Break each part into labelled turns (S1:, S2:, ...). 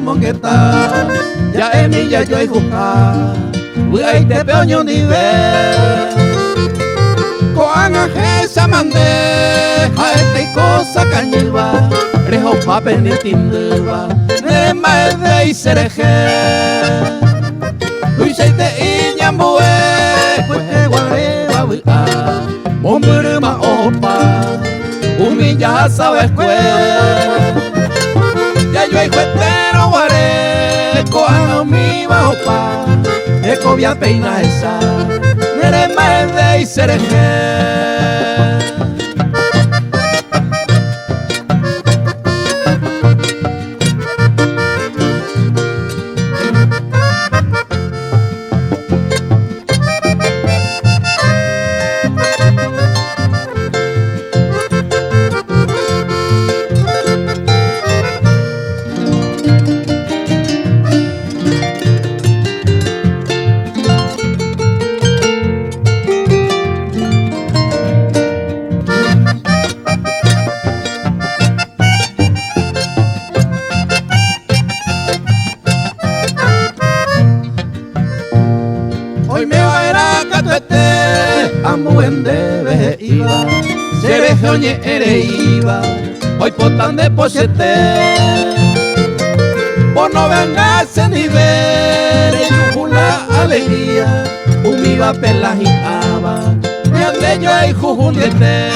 S1: mongueta, ya emilla yo y juca, uy te peoño nivel. Coanga jesa mande, jaete cosa cañiva, rejo papel ni tindeva, Nerema'evei cherehe. Uy seite iñambue, pues que guareba wika, bomburuma opa, humilla sabes que. Ya yo hay juetero guare, coanga mi opa, ecobia peina esa, Nerema'evei cherehe. Hoy me va a ir a catuete, amuende iba, cherehe oñe ere iba, hoy potan de pochete. Por no vengarse ni ver, en la alegría, humiva pelajicaba, me ande yo ahí jujuniete.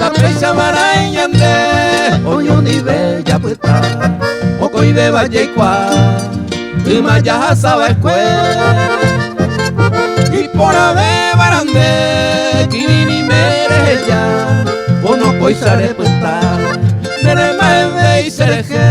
S1: La presa maraña ande, oño ni bella puesta, poco y de valle y cuá. Y maya sabe y por ave barande kini mere ya bono coisare puesta Nerema'evei cherehe.